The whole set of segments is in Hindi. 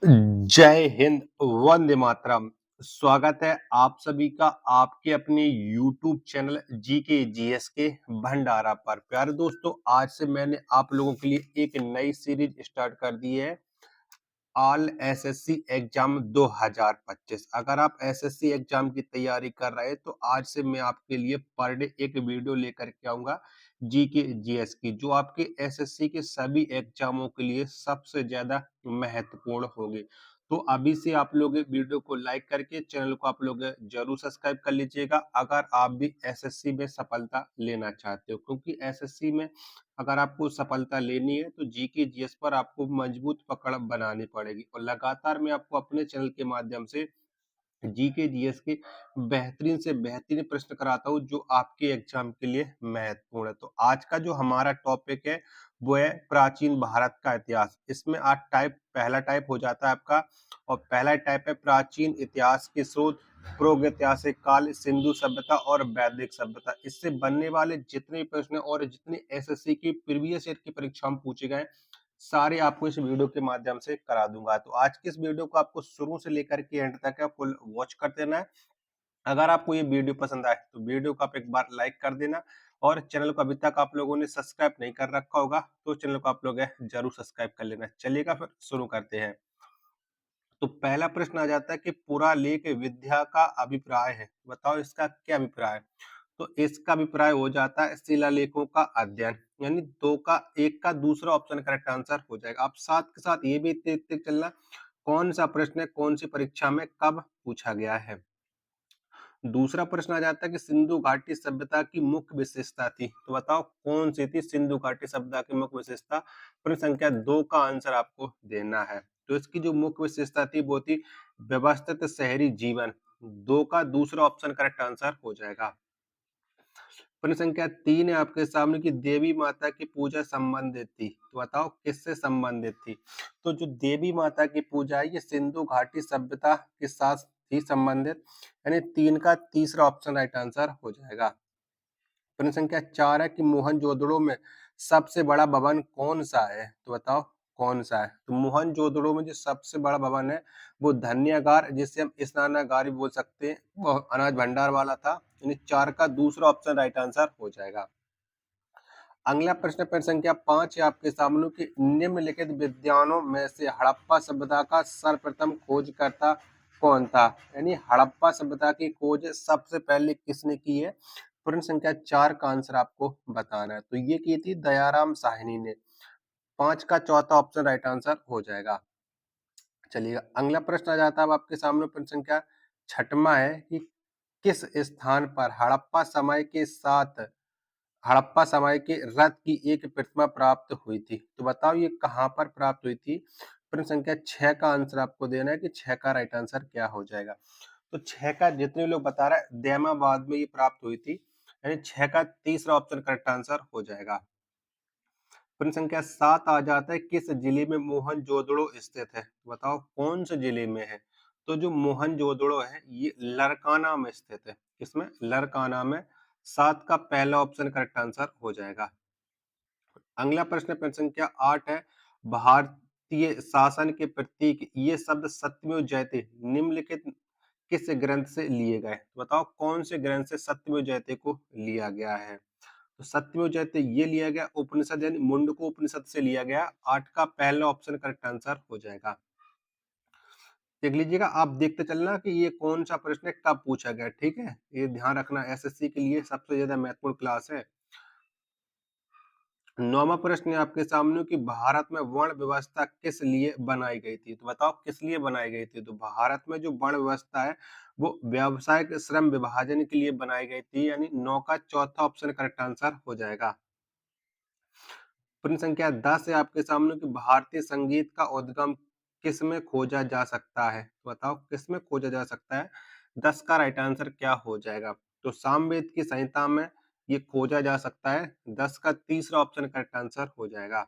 जय हिंद, वंदे मातरम। स्वागत है आप सभी का आपके अपने YouTube चैनल जी के जीएस के भंडारा पर। प्यारे दोस्तों, आज से मैंने आप लोगों के लिए एक नई सीरीज स्टार्ट कर दी है, ऑल एसएससी एग्जाम 2025। अगर आप एसएससी एग्जाम की तैयारी कर रहे हैं तो आज से मैं आपके लिए पर डे एक वीडियो लेकर के आऊंगा जीके जीएस की, जो आपके एसएससी के सभी एग्जामों के लिए सबसे ज्यादा महत्वपूर्ण होगी। तो अभी से आप लोग वीडियो को लाइक करके चैनल को आप लोग जरूर सब्सक्राइब कर लीजिएगा, अगर आप भी एसएससी में सफलता लेना चाहते हो। क्योंकि एसएससी में अगर आपको सफलता लेनी है तो जीके जीएस पर आपको मजबूत पकड़ बनानी पड़ेगी, और लगातार मैं आपको अपने चैनल के माध्यम से जीके जीएस के बेहतरीन से बेहतरीन प्रश्न कराता हूँ जो आपके एग्जाम के लिए महत्वपूर्ण है। तो आज का जो हमारा टॉपिक है वो है प्राचीन भारत का इतिहास। इसमें आज पहला टाइप हो जाता है आपका, और पहला टाइप है प्राचीन इतिहास के स्रोत, प्रागैतिहासिक काल, सिंधु सभ्यता और वैदिक सभ्यता। इससे बनने वाले जितने प्रश्न और जितने एसएससी की प्रीवियस ईयर की परीक्षा में पूछे गए सारे आपको इस वीडियो के माध्यम से करा दूंगा। तो आज की इस वीडियो को आपको शुरू से लेकर के एंड तक फुल वॉच कर देना है। अगर आपको ये वीडियो पसंद आए तो वीडियो को आप एक बार लाइक कर देना, और चैनल को अभी तक आप लोगों ने सब्सक्राइब नहीं कर रखा होगा तो चैनल को आप लोग जरूर सब्सक्राइब कर लेना। चलिएगा फिर शुरू करते हैं। तो पहला प्रश्न आ जाता है कि पुरालेख विद्या का अभिप्राय है, बताओ इसका क्या अभिप्राय है। तो इसका अभिप्राय हो जाता है शिलालेखों का अध्ययन, यानी दो का एक का दूसरा ऑप्शन करेक्ट आंसर हो जाएगा। आप साथ के साथ ये भी देखते चलना कौन सा प्रश्न है कौन सी परीक्षा में कब पूछा गया है। दूसरा प्रश्न आ जाता है कि सिंधु घाटी सभ्यता की मुख्य विशेषता थी, तो बताओ कौन सी थी सिंधु घाटी सभ्यता की मुख्य विशेषता। प्रश्न संख्या 2 का आंसर आपको देना है। तो इसकी जो मुख्य विशेषता थी वो थी व्यवस्थित शहरी जीवन। 2 का दूसरा ऑप्शन करेक्ट आंसर हो जाएगा। प्रश्न संख्या 3 है आपके सामने की देवी माता की पूजा संबंधित थी, तो बताओ किससे संबंधित थी। तो जो देवी माता की पूजा है ये सिंधु घाटी सभ्यता के साथ थी संबंधित, यानी 3 का तीसरा ऑप्शन राइट आंसर हो जाएगा। प्रश्न संख्या 4 है कि मोहनजोदड़ो में सबसे बड़ा भवन कौन सा है, तो बताओ कौन सा है। तो मोहनजोदड़ो में जो सबसे बड़ा भवन है वो धन्यागार, जिसे हम स्नानागार भी बोल सकते हैं, वो अनाज भंडार वाला था, यानी 4 का दूसरा ऑप्शन राइट आंसर हो जाएगा। अगला प्रश्न प्रश्न संख्या 5 है आपके सामने कि निम्नलिखित विद्वानों में से हड़प्पा सभ्यता का सर्वप्रथम खोजकर्ता कौन था, यानी हड़प्पा सभ्यता की खोज सबसे पहले किसने की है। प्रश्न संख्या 4 का आंसर आपको बताना है। तो ये की थी दयाराम साहनी ने। 5 का चौथा ऑप्शन राइट आंसर हो जाएगा। चलिएगा अगला प्रश्न आ जाता है अब आपके सामने। प्रश्न संख्या 6वां है कि किस स्थान पर हड़प्पा समय के रथ की एक प्रतिमा प्राप्त हुई थी, तो बताओ ये कहां पर प्राप्त हुई थी। प्रश्न संख्या 6 का आंसर आपको देना है कि 6 का राइट आंसर क्या हो जाएगा। तो 6 का जितने लोग बता रहे हैं दैमाबाद में ये प्राप्त हुई थी, यानी 6 का तीसरा ऑप्शन करेक्ट आंसर हो जाएगा। प्रश्न संख्या 7 आ जाता है किस जिले में मोहनजोदड़ो स्थित है, तो बताओ कौन से जिले में है। तो जो मोहनजोदड़ो है ये लरकाना में स्थित है, किसमें, लरकाना में। 7 का पहला ऑप्शन करेक्ट आंसर हो जाएगा। अगला प्रश्न प्रश्न संख्या 8 है भारतीय शासन के प्रतीक ये शब्द सत्यमेव जयते निम्नलिखित किस ग्रंथ से लिए गए, तो बताओ कौन से ग्रंथ से सत्यमेव जयते को लिया गया है। तो सत्यमेव जयते ये लिया गया उपनिषद यानी मुंडको उपनिषद से लिया गया। 8 का पहला ऑप्शन करेक्ट आंसर हो जाएगा। देख लीजिएगा, आप देखते चलना कि ये कौन सा प्रश्न कब पूछा गया, ठीक है, ये ध्यान रखना एसएससी के लिए सबसे ज्यादा महत्वपूर्ण क्लास है। 9वां प्रश्न है आपके सामने कि भारत में वर्ण व्यवस्था किस लिए बनाई गई थी, तो बताओ किस लिए बनाई गई थी। तो भारत में जो वर्ण व्यवस्था है वो व्यावसायिक श्रम विभाजन के लिए बनाई गई थी, यानी 9 का चौथा ऑप्शन करेक्ट आंसर हो जाएगा। प्रश्न संख्या 10 है आपके सामने कि भारतीय संगीत का उद्गम किस में खोजा जा सकता है, तो बताओ किस में खोजा जा सकता है। 10 का राइट आंसर क्या हो जाएगा। तो सामवेद की संहिता में ये खोजा जा सकता है। 10 का तीसरा ऑप्शन करेक्ट आंसर हो जाएगा।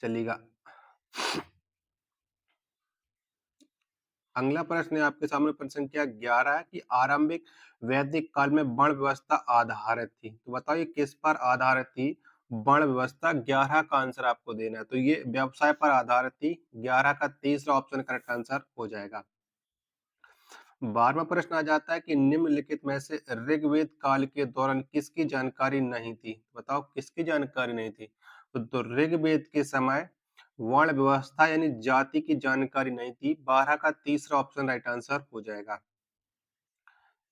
चलिएगा अगला प्रश्न है आपके सामने। प्रश्न संख्या 11 है कि आरंभिक वैदिक काल में वर्ण व्यवस्था आधारित थी, तो बताओ ये किस पर आधारित थी। वर्ण व्यवस्था 11 का आंसर आपको देना है। तो ये व्यवसाय पर आधारित थी। 11 का तीसरा ऑप्शन करेक्ट आंसर हो जाएगा। 12वां प्रश्न आ जाता है कि निम्नलिखित में से ऋग्वेद काल के दौरान किसकी जानकारी नहीं थी? बताओ किसकी जानकारी नहीं थी? तो ऋग्वेद के समय वर्ण व्यवस्था यानी जाति की जानकारी नहीं थी। 12 का तीसरा ऑप्शन राइट आंसर हो जाएगा।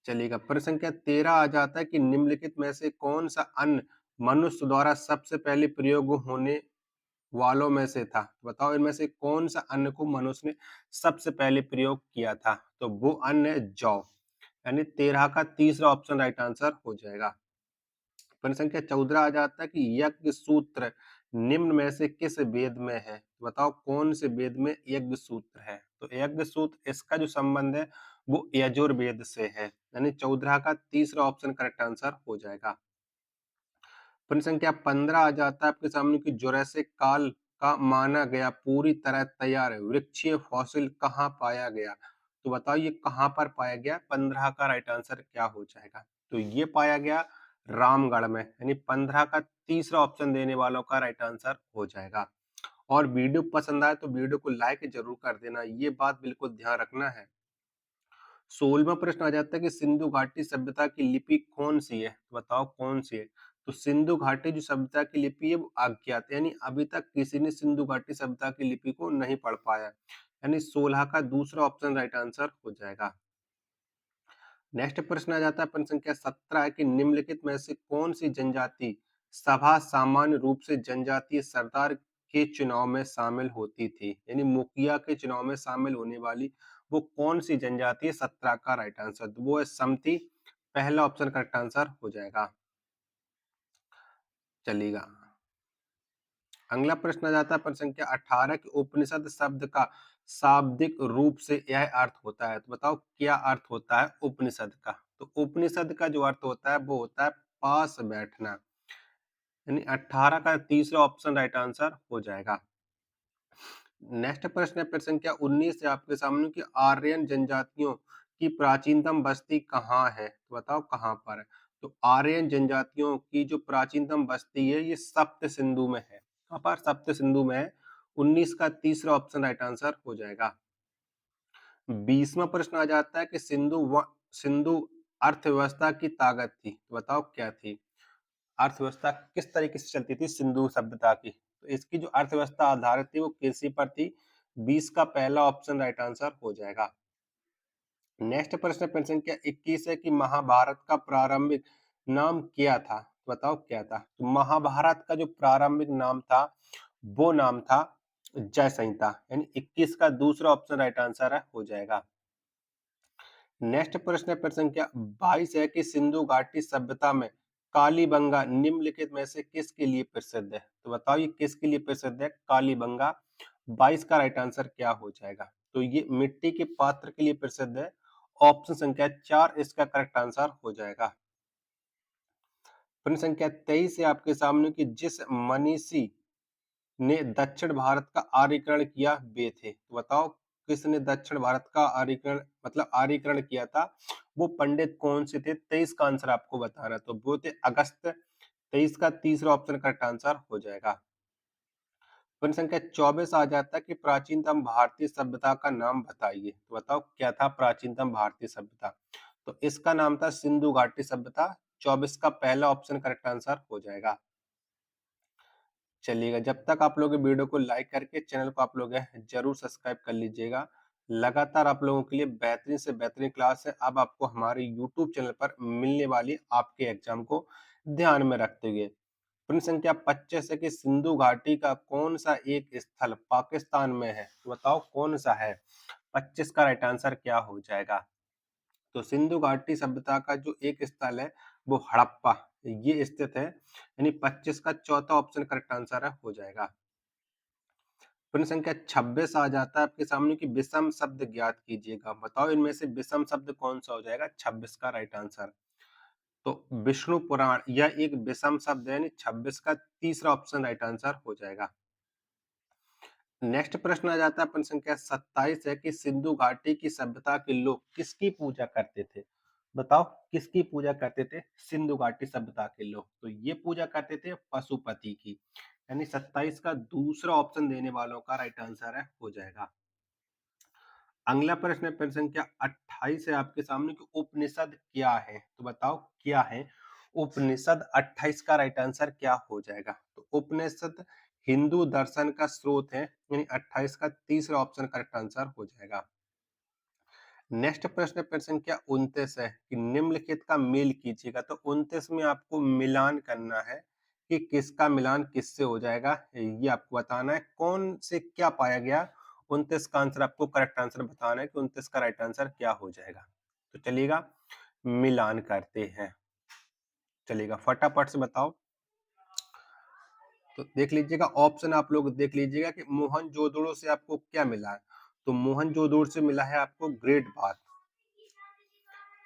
चलिएगा, प्रश्न संख्या 13 आ जाता है कि निम्नलिखित में से कौन सा अन्न मनुष्य द्वारा सबसे पहले प्रयोग होने वालों में से था? बताओ इनमें से कौन सा अन्न को मनुष्य ने सबसे पहले प्रयोग किया था? तो वो अन्न है जौ। यानी 13 का तीसरा ऑप्शन राइट आंसर हो जाएगा। प्रश्न संख्या 14 आ जाता है कि यज्ञ सूत्र निम्न में से किस वेद में है? बताओ कौन से वेद में यज्ञ सूत्र है? तो यज्ञ सूत्र इसका जो संबंध है वो यजुर्वेद से है। यानी 14 का तीसरा ऑप्शन करेक्ट आंसर हो जाएगा। प्रश्न संख्या 15 आ जाता है आपके सामने कि जुरासिक काल का माना गया पूरी तरह तैयार वृक्षीय फॉसिल कहाँ पाया गया? तो बताओ ये कहाँ पर पाया गया? 15 का राइट आंसर क्या हो जाएगा? तो ये पाया गया रामगढ़ में। यानी 15 का तीसरा ऑप्शन देने वालों का राइट आंसर हो जाएगा। और वीडियो पसंद आए तो वीडियो को लाइक जरूर कर देना, ये बात बिल्कुल ध्यान रखना है। 16वां प्रश्न आ जाता है कि सिंधु घाटी सभ्यता की लिपि कौन सी है? तो बताओ कौन सी है? तो सिंधु घाटी जो सभ्यता की लिपि है वो अज्ञात है। यानी अभी तक किसी ने सिंधु घाटी सभ्यता की लिपि को नहीं पढ़ पाया। यानी 16 का दूसरा ऑप्शन राइट आंसर हो जाएगा। नेक्स्ट प्रश्न आ जाता है प्रश्न संख्या 17 है कि निम्नलिखित में से कौन सी जनजाति सभा सामान्य रूप से जनजातीय सरदार के चुनाव में शामिल होती थी? यानी मुखिया के चुनाव में शामिल होने वाली वो कौन सी जनजाति है? 17 का राइट आंसर तो वो है समती। पहला ऑप्शन करेक्ट आंसर हो जाएगा। चलिएगा, अगला प्रश्न आ जाता है प्रश्न संख्या 18 कि उपनिषद शब्द का शाब्दिक रूप से यह अर्थ होता है। तो बताओ क्या अर्थ होता है उपनिषद का? तो उपनिषद का जो अर्थ होता है वो होता है पास बैठना। यानी 18 का तीसरा ऑप्शन राइट आंसर हो जाएगा। नेक्स्ट प्रश्न है प्रश्न संख्या 19 से आपके सामने कि आर्यन जनजातियों की प्राचीनतम बस्ती कहाँ है? तो बताओ कहाँ पर है? तो आर्यन जनजातियों की जो प्राचीनतम बस्ती है ये सप्त सिंधु में है। कहाँ पर? सप्त सिंधु में है। 19 का तीसरा ऑप्शन राइट आंसर हो जाएगा। 20वां प्रश्न आ जाता है कि सिंधु अर्थव्यवस्था की ताकत थी। तो बताओ क्या थी? अर्थव्यवस्था किस तरीके से चलती थी सिंधु सभ्यता की? तो इसकी जो अर्थव्यवस्था आधारित थी वो कृषि पर थी। 20 का पहला ऑप्शन राइट आंसर हो जाएगा। नेक्स्ट प्रश्न प्रश्न संख्या 21 है कि महाभारत का प्रारंभिक नाम क्या था? बताओ क्या था? तो महाभारत का जो प्रारंभिक नाम था वो नाम था जय संहिता। यानी 21 का दूसरा ऑप्शन राइट आंसर है हो जाएगा। नेक्स्ट प्रश्न है प्रश्न संख्या 22 है कि सिंधु घाटी सभ्यता में कालीबंगा निम्नलिखित में से किसके लिए प्रसिद्ध है? तो बताओ ये किसके लिए प्रसिद्ध है कालीबंगा? 22 का राइट आंसर क्या हो जाएगा? तो ये मिट्टी के पात्र के लिए प्रसिद्ध है। ऑप्शन संख्या 4 इसका करेक्ट आंसर हो जाएगा। प्रश्न संख्या 23 है आपके सामने कि जिस मनीषी ने दक्षिण भारत का आर्यीकरण किया वे थे। तो बताओ किसने दक्षिण भारत का आर्यीकरण मतलब आर्यीकरण किया था? वो पंडित कौन से थे? 23 का आंसर आपको बताना। तो वो थे अगस्त। 23 का तीसरा ऑप्शन करेक्ट आंसर हो जाएगा। प्रश्न संख्या 24 आ जाता है कि प्राचीनतम भारतीय सभ्यता का नाम बताइए। तो बताओ क्या था प्राचीनतम भारतीय सभ्यता? तो इसका नाम था सिंधु घाटी सभ्यता। 24 का पहला ऑप्शन करेक्ट आंसर हो जाएगा। चलिएगा, जब तक आप लोग वीडियो को लाइक करके चैनल को आप लोग जरूर सब्सक्राइब कर लीजिएगा। लगातार आप लोगों के लिए बेहतरीन से बेहतरीन क्लास है अब आपको हमारे यूट्यूब चैनल पर मिलने वाली आपके एग्जाम को ध्यान में रखते हुए। प्रश्न संख्या 25 है कि सिंधु घाटी का कौन सा एक स्थल पाकिस्तान में है? तो बताओ कौन सा है? 25 का राइट आंसर क्या हो जाएगा? तो सिंधु घाटी सभ्यता का जो एक स्थल है वो हड़प्पा ये स्थित है। यानी 25 का चौथा ऑप्शन करेक्ट आंसर है हो जाएगा। प्रश्न संख्या 26 आ जाता है आपके सामने कि विषम शब्द ज्ञात कीजिएगा। बताओ इनमें से विषम शब्द कौन सा हो जाएगा? 26 का राइट आंसर। तो विष्णु पुराण यह एक विषम शब्द है। यानी 26 का तीसरा ऑप्शन राइट आंसर हो जाएगा। नेक्स्ट प्रश्न आ जाता है प्रश्न संख्या 27 है कि सिंधु घाटी की सभ्यता के लोग किसकी पूजा करते थे? बताओ किसकी पूजा करते थे सिंधु घाटी सभ्यता के लोग? तो ये पूजा करते थे पशुपति की। यानी 27 का दूसरा ऑप्शन देने वालों का राइट आंसर है हो जाएगा। अगला प्रश्न है प्रश्न संख्या 28 है आपके सामने कि उपनिषद क्या है? तो बताओ क्या है उपनिषद? 28 का राइट आंसर क्या हो जाएगा? तो उपनिषद हिंदू दर्शन का स्रोत है, यानी 28 का तीसरा ऑप्शन करेक्ट आंसर हो जाएगा। नेक्स्ट प्रश्न प्रश्न संख्या 29 है कि निम्नलिखित का मेल कीजिएगा। तो 29 में आपको मिलान करना है कि किसका मिलान किससे हो जाएगा, ये आपको बताना है। कौन से क्या पाया गया 29 का आंसर, आपको करेक्ट आंसर बताना है कि 29 का राइट आंसर क्या हो जाएगा। तो चलिएगा मिलान करते हैं, चलिएगा फटाफट से बताओ। तो देख लीजिएगा ऑप्शन आप लोग देख लीजिएगा कि मोहनजोदड़ो से आपको क्या मिला है। तो मोहनजोदड़ो से मिला है आपको ग्रेट बाथ,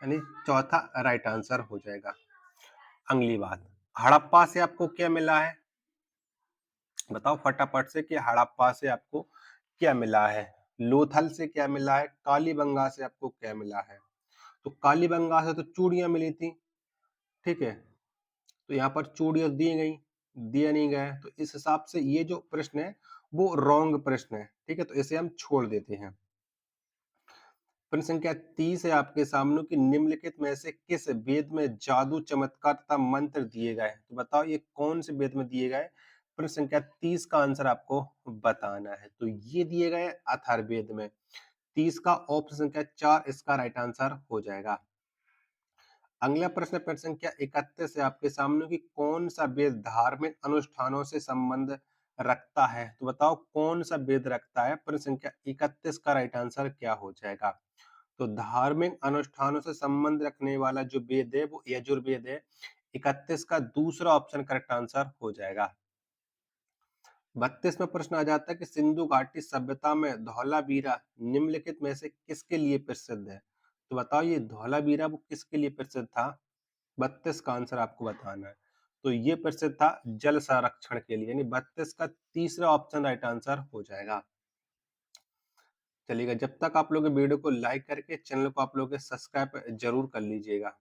यानी चौथा राइट आंसर हो जाएगा। अगली बात, हड़प्पा से आपको क्या मिला है? बताओ फटाफट से कि हड़प्पा से आपको क्या मिला है। लोथल से क्या मिला है, कालीबंगा से आपको क्या मिला है? तो कालीबंगा से तो चूड़ियां मिली थी, ठीक है। तो यहाँ पर चूड़ियां दी गई, दिया नहीं गया, तो इस हिसाब से ये जो प्रश्न है वो रॉन्ग प्रश्न है, ठीक है। तो इसे हम छोड़ देते हैं। प्रश्न संख्या 30 है आपके सामने कि निम्नलिखित में से किस वेद में जादू चमत्कार तथा मंत्र दिए गए? तो बताओ ये कौन से वेद में दिए गए? प्रश्न संख्या 30 का आंसर आपको बताना है। तो ये दिए गए अथर्ववेद में। 30 का ऑप्शन संख्या 4 इसका राइट आंसर हो जाएगा। अगला प्रश्न प्रश्न संख्या 31 है आपके सामने कि कौन सा वेद धार्मिक अनुष्ठानों से संबंध रखता है? तो बताओ कौन सा वेद रखता है? प्रश्न संख्या 31 का राइट आंसर क्या हो जाएगा? तो धार्मिक अनुष्ठानों से संबंध रखने वाला जो वेद है वो यजुर्वेद है। 31 का दूसरा ऑप्शन करेक्ट आंसर हो जाएगा। 32वां प्रश्न आ जाता है कि सिंधु घाटी सभ्यता में धौलावीरा निम्नलिखित में से किसके लिए प्रसिद्ध है? तो बताओ ये धौलावीरा वो किसके लिए प्रसिद्ध था? 32 का आंसर आपको बताना है। तो ये प्रसिद्ध था जल संरक्षण के लिए, यानी 32 का तीसरा ऑप्शन राइट आंसर हो जाएगा। चलिएगा जब तक आप लोग वीडियो को लाइक करके चैनल को आप लोग सब्सक्राइब जरूर कर लीजिएगा।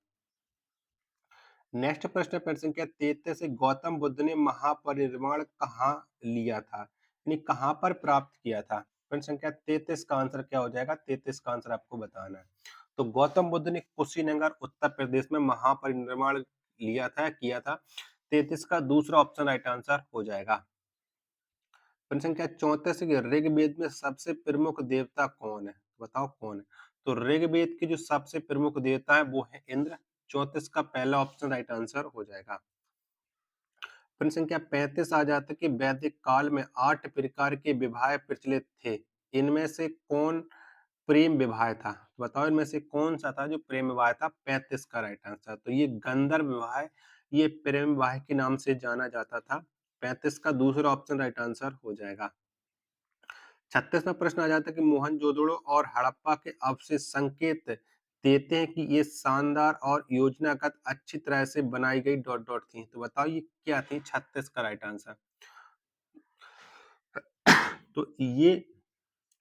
नेक्स्ट प्रश्न प्रश्न संख्या 33 से गौतम बुद्ध ने महापरिनिर्वाण कहाँ लिया था, यानी कहाँ पर प्राप्त किया था? प्रश्न संख्या 33 का आंसर क्या हो जाएगा? 33 का आंसर आपको बताना है। तो गौतम बुद्ध ने कुशीनगर उत्तर प्रदेश में महापरिनिर्वाण लिया था, किया था। 33 का दूसरा ऑप्शन राइट आंसर हो जाएगा। प्रश्न संख्या 34 के ऋग्वेद में सबसे प्रमुख देवता कौन है? बताओ कौन है? तो ऋग्वेद के जो सबसे प्रमुख देवता है वो है इंद्र। 34 का पहला ऑप्शन राइट आंसर हो जाएगा। प्रश्न संख्या 35 आ जाता है कि वैदिक काल में 8 प्रकार के विवाह प्रचलित थे, इनमें से कौन प्रेम विवाह था? तो बताओ इनमें से कौन सा था जो प्रेम विवाह था? 35 का राइट आंसर। तो ये गंधर्व विवाह, ये प्रेम विवाह के नाम से जाना जाता था। 35 का दूसरा ऑप्शन राइट आंसर हो जाएगा। 36वां प्रश्न आ जाता है कि मोहनजोदड़ो और हड़प्पा के अवशेष संकेत देते हैं कि ये शानदार और योजनागत अच्छी तरह से बनाई गई डॉट डॉट थी। तो बताओ ये क्या थी? 36 का राइट आंसर। तो ये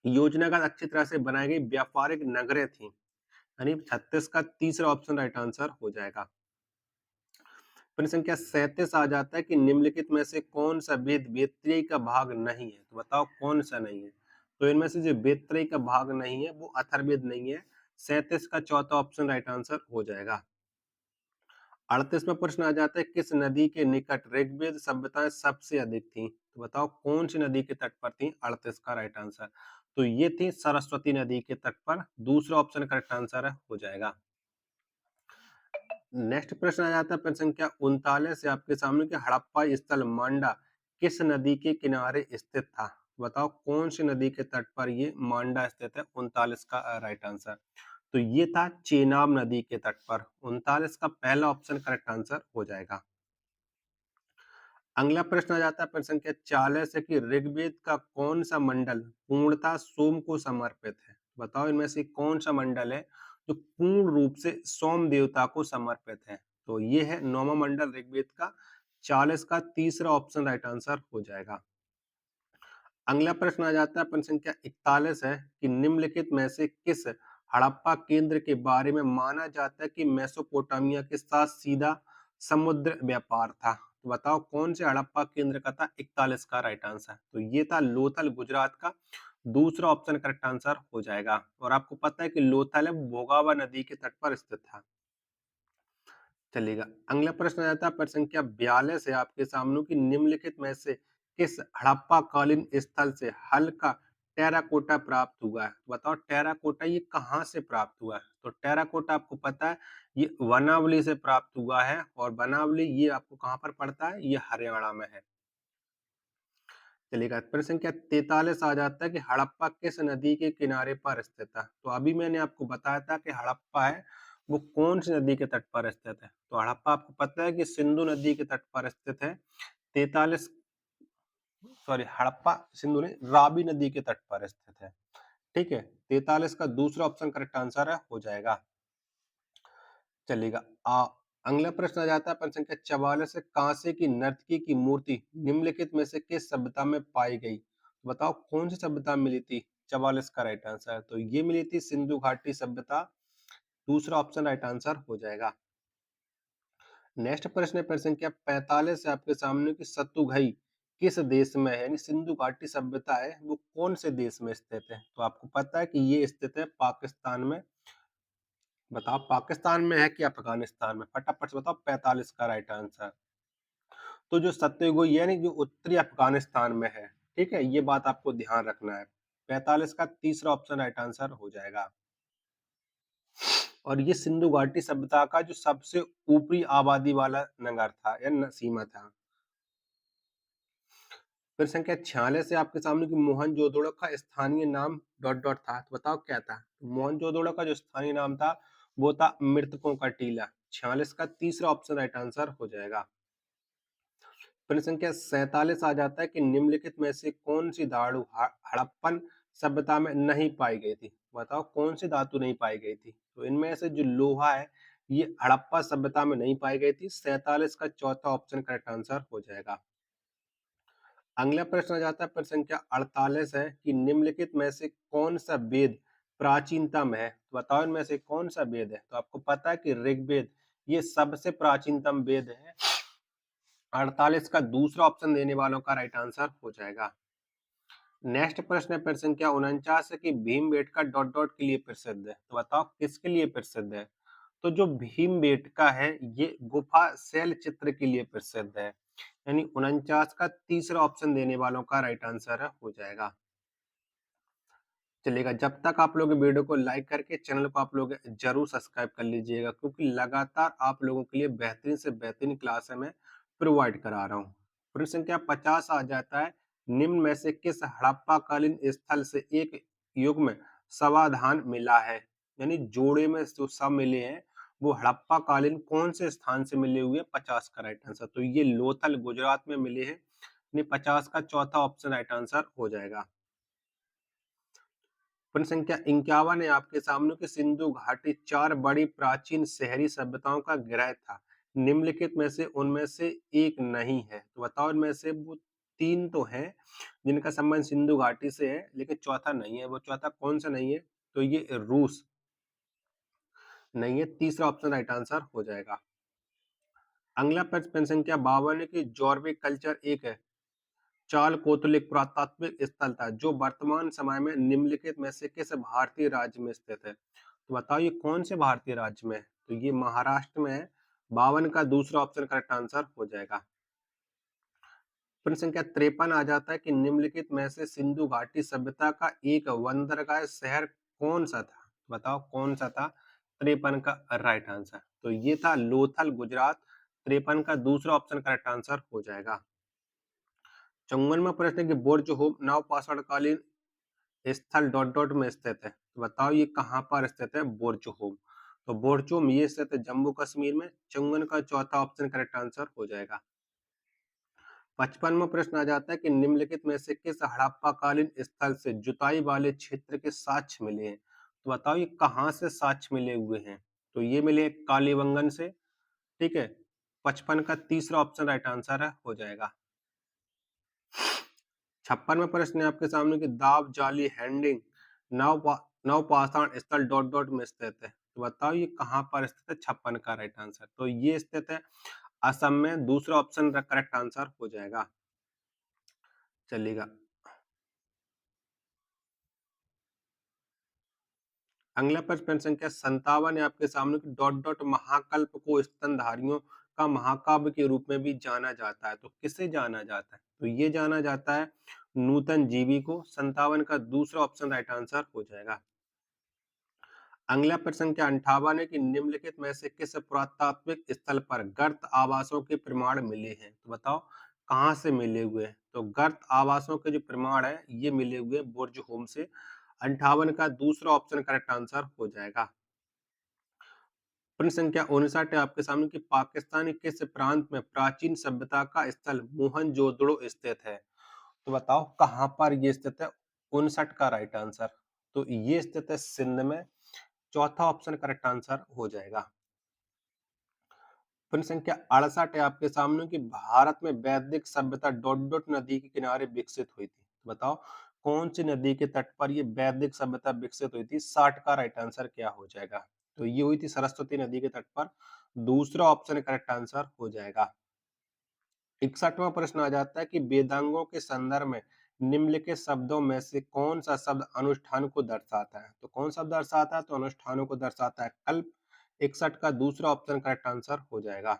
योजनागत अच्छी तरह से बनाई गई व्यापारिक नगरें थी, यानी 36 का तीसरा ऑप्शन राइट आंसर हो जाएगा। प्रश्न संख्या 37 आ जाता है कि निम्नलिखित में से कौन सा वेद वेत्रेय का भाग नहीं है? तो बताओ कौन सा नहीं है? तो इनमें से जो वेत्रेय का भाग नहीं है वो अथर्ववेद नहीं है। 37 का चौथा ऑप्शन राइट आंसर हो जाएगा। 38वां प्रश्न आ जाता है किस नदी के निकट ऋग्वेद सभ्यताएं सबसे अधिक थी? तो बताओ कौन सी नदी के तट पर थी? 38 का राइट आंसर। तो ये थी सरस्वती नदी के तट पर। दूसरा ऑप्शन करेक्ट आंसर हो जाएगा। नेक्स्ट प्रश्न आ जाता है प्रश्न संख्या 39 से आपके सामने कि हड़प्पा स्थल मांडा किस नदी के किनारे स्थित था? बताओ कौन सी नदी के तट पर ये मांडा स्थित है? 39 का राइट आंसर। तो ये था चेनाब नदी के तट पर। 39 का पहला ऑप्शन करेक्ट आंसर हो जाएगा। अगला प्रश्न आ जाता है प्रश्न संख्या 40 है कि ऋग्वेद का कौन सा मंडल पूर्णतः सोम को समर्पित है? बताओ इनमें से कौन सा मंडल है जो पूर्ण रूप से सोम देवता को समर्पित है? तो ये है 9वां मंडल ऋग्वेद का। 40 का तीसरा ऑप्शन राइट आंसर हो जाएगा। अगला प्रश्न आ जाता है प्रश्न संख्या 41 है कि निम्नलिखित में से किस हड़प्पा केंद्र के बारे में माना जाता है कि मेसोपोटामिया के साथ सीधा समुद्र व्यापार था। तो बताओ कौन से हड़प्पा केंद्र का था? 41 का राइट आंसर। तो ये था लोथल गुजरात का। दूसरा ऑप्शन करेक्ट आंसर हो जाएगा। और आपको पता है कि लोथल है भोगावा नदी के तट पर स्थित था। चलेगा। अगला प्रश्न आ जाता है प्रश्न संख्या 42 है आपके सामने कि निम्नलिखित में से किस हड़प्पा कालीन स्थल से हल्का टेराकोटा प्राप्त हुआ है? बताओ टेराकोटा ये कहाँ से प्राप्त हुआ है? तो टेराकोटा आपको पता है ये वनावली से प्राप्त हुआ है और वनावली ये आपको कहाँ पर पड़ता है? ये हरियाणा में है। चलिएगा। प्रश्न संख्या 43 आ जाता है कि हड़प्पा किस नदी के किनारे पर स्थित है? तो अभी मैंने आपको बताया था कि हड़प्पा है वो कौन सी नदी के तट पर स्थित है? तो हड़प्पा आपको पता है कि सिंधु नदी के तट पर स्थित है। 43 सॉरी हड़प्पा सिंधु नहीं रावी नदी के तट पर स्थित है। ठीक है। 43 का दूसरा ऑप्शन करेक्ट आंसर है हो जाएगा। चलेगा। अगला प्रश्न आ जाता है प्रश्न संख्या 44 से कांसे की नर्तकी की मूर्ति निम्नलिखित में से किस सभ्यता में पाई गई? बताओ कौन सी सभ्यता मिली थी? 44 का राइट आंसर। तो ये मिली थी सिंधु घाटी सभ्यता। दूसरा ऑप्शन राइट आंसर हो जाएगा। नेक्स्ट प्रश्न है प्रश्न संख्या 45 है आपके सामने कि सतुघई किस देश में है? यानी सिंधु घाटी सभ्यता है वो कौन से देश में स्थित है? तो आपको पता है कि ये स्थित है पाकिस्तान में। बताओ पाकिस्तान में है कि अफगानिस्तान में? फटाफट से बताओ। 45 का राइट आंसर। तो जो सत्य यानी जो उत्तरी अफगानिस्तान में है। ठीक है, ये बात आपको ध्यान रखना है। 45 का तीसरा ऑप्शन राइट आंसर हो जाएगा। और ये सिंधु घाटी सभ्यता का जो सबसे ऊपरी आबादी वाला नगर था या सीमा था। फिर संख्या 46 से आपके सामने की मोहनजोदड़ो का स्थानीय नाम डॉट डॉट था। तो बताओ क्या था? मोहनजोदड़ो का जो स्थानीय नाम था वो था मृतकों का टीला। 46 का तीसरा ऑप्शन राइट आंसर हो जाएगा। प्रश्न संख्या 47 आ जाता है कि निम्नलिखित में से कौन सी धातु हड़प्पन सभ्यता में नहीं पाई गई थी? बताओ कौन सी धातु नहीं पाई गई थी? तो इनमें से जो लोहा है ये हड़प्पा सभ्यता में नहीं पाई गई थी। 47 का चौथा ऑप्शन करेक्ट आंसर हो जाएगा। अगला प्रश्न आ जाता है प्रश्न संख्या 48 है कि निम्नलिखित में से कौन सा वेद प्राचीनतम है? तो बताओ इनमें से कौन सा वेद है? तो आपको पता है कि ऋग्वेद ये सबसे प्राचीनतम वेद है। 48 का दूसरा ऑप्शन देने वालों का राइट आंसर हो जाएगा। नेक्स्ट प्रश्न है प्रश्न संख्या 49 है कि भीमबेटका डॉट डॉट के लिए प्रसिद्ध है। तो बताओ किसके लिए प्रसिद्ध है? तो जो भीमबेटका है ये गुफा शैल चित्र के लिए प्रसिद्ध है। यानी 49 का तीसरा ऑप्शन देने वालों का राइट आंसर है हो जाएगा। चलिएगा। जब तक आप लोग वीडियो को लाइक करके चैनल को आप लोग जरूर सब्सक्राइब कर लीजिएगा क्योंकि लगातार आप लोगों के लिए बेहतरीन से बेहतरीन क्लास मैं प्रोवाइड करा रहा हूँ। प्रश्न संख्या 50 आ जाता है निम्न में से किस हड़प्पा कालीन स्थल से एक युग में समाधान मिला है? यानी जोड़े में जो सब मिले हैं वो हड़प्पा कालीन कौन से स्थान से मिले हुए? 50 का राइट आंसर। तो ये लोथल गुजरात में मिले हैं। 50 का चौथा ऑप्शन राइट आंसर हो जाएगा। प्रश्न संख्या 51 है आपके सामने कि सिंधु घाटी 4 बड़ी प्राचीन शहरी सभ्यताओं का गृह था। निम्नलिखित में से उनमें से एक नहीं है। तो बताओ इनमें से वो 3 तो हैं जिनका संबंध सिंधु घाटी से है लेकिन चौथा नहीं है। वो चौथा कौन सा नहीं है? तो ये रूस नहीं है। तीसरा ऑप्शन राइट आंसर हो जाएगा। अगला प्रश्न संख्या 52 है कि जॉर्विक कल्चर एक है चाल कोतुलिक पुरातात्विक स्थल था जो वर्तमान समय में निम्नलिखित में से किस भारतीय राज्य में स्थित है? तो बताओ ये कौन से भारतीय राज्य में है? तो ये महाराष्ट्र में है। 52 का दूसरा ऑप्शन करेक्ट आंसर हो जाएगा। प्रश्न संख्या 53 आ जाता है कि निम्नलिखित में से सिंधु घाटी सभ्यता का एक बंदरगाह शहर कौन सा था? बताओ कौन सा था? 53 का राइट आंसर। तो ये था लोथल गुजरात। 53 का दूसरा ऑप्शन करेक्ट आंसर हो जाएगा। 54वां प्रश्न है कि बुर्ज होम नवपाषाण कालीन स्थल डॉट डॉट में स्थित है। तो बताओ ये कहाँ पर स्थित है? बोरचोहोम। तो बोरचोम ये स्थित है जम्मू कश्मीर में। 54 का चौथा ऑप्शन करेक्ट आंसर हो जाएगा। 55वां प्रश्न आ जाता है कि निम्नलिखित में से किस हड़प्पा कालीन स्थल से जुताई वाले क्षेत्र के साक्ष्य मिले हैं? तो बताओ ये कहाँ से साक्ष्य मिले हुए हैं? तो ये मिले कालीबंगन से। ठीक है। 55 का तीसरा ऑप्शन राइट आंसर है हो जाएगा। 56वां प्रश्न है आपके सामने कि दाव जाली हैंडिंग नवपाषाण स्थल डॉट डॉट में स्थित है। तो बताओ ये कहाँ पर स्थित है? 56 का राइट आंसर। तो ये स्थित है असम में। दूसरा ऑप्शन करेक्ट आंसर हो जाएगा। चलिएगा, अगला प्रश्न संख्या 57 है आपके सामने कि डॉट डॉट महाकल्प को स्तनधारियों का महाकाव्य के रूप में भी जाना जाता है। तो किसे जाना जाता है? तो ये जाना जाता है नूतन जीवी को। 57 का दूसरा ऑप्शन राइट आंसर हो जाएगा। अगला प्रश्न क्या 58 है कि निम्नलिखित में से किस पुरातात्विक स्थल पर गर्त आवासों के प्रमाण मिले हैं? तो बताओ कहाँ से मिले हुए हैं? तो गर्त आवासों के जो प्रमाण है ये मिले हुए बुर्ज होम से। 58 का दूसरा ऑप्शन करेक्ट आंसर हो जाएगा। प्रश्न संख्या 59 है आपके सामने कि पाकिस्तान के किस प्रांत में प्राचीन सभ्यता का स्थल मोहनजोदड़ो स्थित है? तो बताओ कहाँ पर ये स्थित है? 59 का राइट आंसर। तो ये स्थित है सिंध में। चौथा ऑप्शन करेक्ट आंसर हो जाएगा। प्रश्न संख्या 68 है आपके सामने कि भारत में वैदिक सभ्यता डॉट डॉट नदी के किनारे विकसित हुई थी। बताओ कौन सी नदी के तट पर ये वैदिक सभ्यता विकसित हुई थी? 60 का राइट आंसर क्या हो जाएगा? तो ये हुई थी सरस्वती नदी के तट पर। दूसरा ऑप्शन करेक्ट आंसर हो जाएगा। 61वां प्रश्न आ जाता है कि वेदांगों के संदर्भ में निम्नलिखित शब्दों में से कौन सा शब्द अनुष्ठान को दर्शाता है? तो कौन शब्द दर्शाता है? तो अनुष्ठानों को दर्शाता है कल्प। 61 का दूसरा ऑप्शन करेक्ट आंसर हो जाएगा।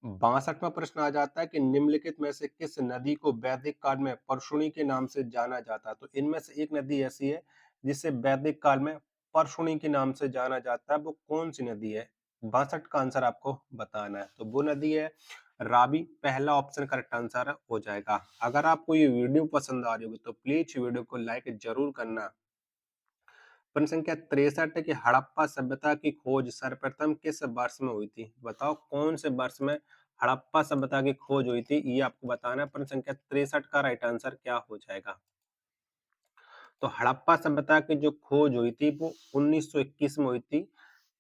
62वां प्रश्न आ जाता है कि निम्नलिखित में से किस नदी को वैदिक काल में परशुनी के नाम से जाना जाता है? तो इनमें से एक नदी ऐसी है जिसे वैदिक काल में परशुनी के नाम से जाना जाता है। वो कौन सी नदी है? 62 का आंसर आपको बताना है। तो वो नदी है रावी। पहला ऑप्शन करेक्ट आंसर हो जाएगा। अगर आपको ये वीडियो पसंद आ रही होगी तो प्लीज वीडियो को लाइक जरूर करना। प्रश्न संख्या 63 है कि हड़प्पा सभ्यता की खोज सर्वप्रथम किस वर्ष में हुई थी? बताओ कौन से वर्ष में हड़प्पा सभ्यता की खोज हुई थी? ये आपको बताना है। प्रश्न संख्या 63 का राइट आंसर क्या हो जाएगा? तो हड़प्पा सभ्यता की जो खोज हुई थी वो 1921 में हुई थी।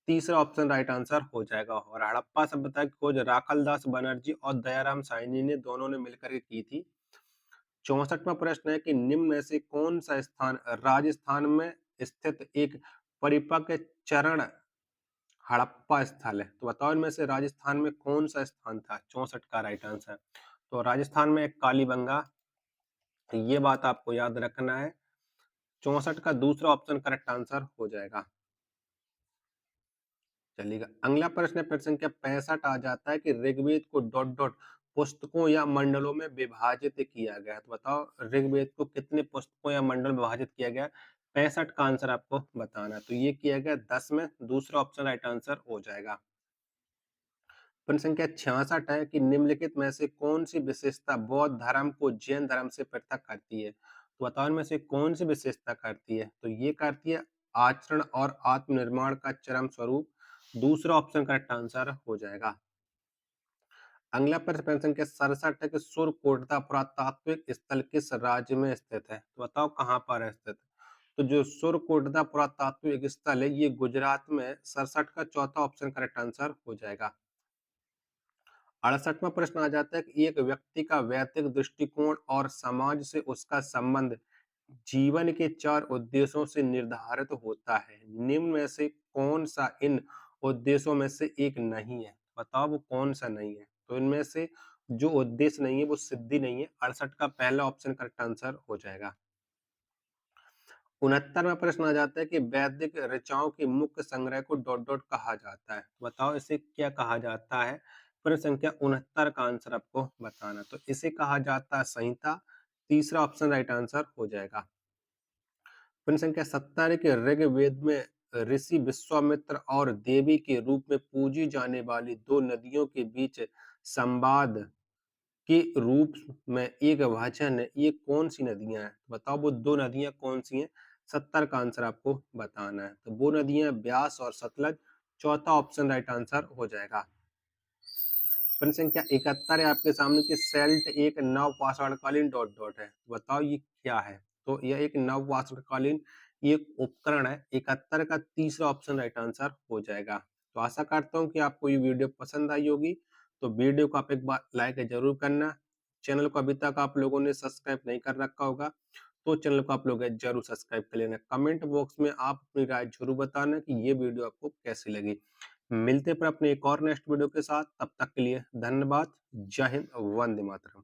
तीसरा ऑप्शन राइट आंसर हो जाएगा। और हड़प्पा सभ्यता की खोज राखल दास बनर्जी और दयाराम साहनी ने दोनों ने मिलकर के की थी। 64वां प्रश्न है कि निम्न में से कौन सा स्थान राजस्थान में स्थित एक परिपक्व चरण हड़प्पा स्थल है? तो बताओ इनमें से राजस्थान में कौन सा स्थान था? 64 का राइट आंसर। तो राजस्थान में कालीबंगा। ये बात आपको याद रखना है। 64 का दूसरा ऑप्शन करेक्ट आंसर हो जाएगा। चलिएगा, अगला प्रश्न है प्रश्न संख्या 65 आ जाता है कि ऋग्वेद को डॉट डॉट पुस्तकों या मंडलों में विभाजित किया गया है। तो बताओ ऋग्वेद को कितने पुस्तकों या मंडल में विभाजित किया गया? 65 का आंसर आपको बताना है। तो ये किया गया 10 में। दूसरा ऑप्शन राइट आंसर हो जाएगा। प्रश्न संख्या 66 है कि निम्नलिखित में से कौन सी विशेषता बौद्ध धर्म को जैन धर्म से पृथक करती है? तो बताओ इनमें से कौन सी विशेषता करती है? तो ये करती है आचरण और आत्मनिर्माण का चरम स्वरूप। दूसरा ऑप्शन करेक्ट आंसर हो जाएगा। अगला प्रश्न संख्या 67 है कि सुरकोटदा पुरातात्विक स्थल किस राज्य में स्थित है? तो बताओ कहाँ पर है स्थित? तो जो सुरकोटदा पुरातात्विक स्थल है ये गुजरात में। 67 का चौथा ऑप्शन करेक्ट आंसर हो जाएगा। 68वां प्रश्न आ जाता है कि एक व्यक्ति का वैयक्तिक दृष्टिकोण और समाज से उसका संबंध जीवन के 4 उद्देश्यों से निर्धारित होता है। निम्न में से कौन सा इन उद्देश्यों में से एक नहीं है? बताओ वो कौन सा नहीं है? तो इनमें से जो उद्देश्य नहीं है वो सिद्धि नहीं है। 68 का पहला ऑप्शन करेक्ट आंसर हो जाएगा। 69वां प्रश्न आ जाता है कि वैदिक ऋचाओं के मुख्य संग्रह को डॉट डॉट कहा जाता है। बताओ इसे क्या कहा जाता है? प्रश्न संख्या 69 का आंसर आपको बताना। तो इसे कहा जाता है संहिता। तीसरा ऑप्शन राइट आंसर हो जाएगा। प्रश्न संख्या 70 के ऋग्वेद में ऋषि विश्वामित्र और देवी के रूप में पूजी जाने वाली दो नदियों के बीच संवाद के रूप में एक वचन है। ये कौन सी नदियां हैं? बताओ वो दो नदियां कौन सी हैं? 70 का आंसर आपको बताना है। तो वो नदियां ब्यास और सतलज। चौथा ऑप्शन राइट आंसर हो जाएगा। प्रश्न संख्या 71 है आपके सामने कि सेल्ट एक नवपाषाणकालीन डॉट डॉट है। बताओ ये क्या है? तो यह एक नवपाषाणकालीन एक उपकरण है। 71 का तीसरा ऑप्शन राइट आंसर हो जाएगा। तो आशा करता हूँ कि आपको ये वीडियो पसंद आई होगी। तो वीडियो को आप एक बार लाइक जरूर करना। चैनल को अभी तक आप लोगों ने सब्सक्राइब नहीं कर रखा होगा तो चैनल को आप लोग जरूर सब्सक्राइब कर लेना। कमेंट बॉक्स में आप अपनी राय जरूर बताना कि ये वीडियो आपको कैसी लगी। मिलते हैं पर अपने एक और नेक्स्ट वीडियो के साथ, तब तक के लिए धन्यवाद। जय हिंद, वंदे मातरम।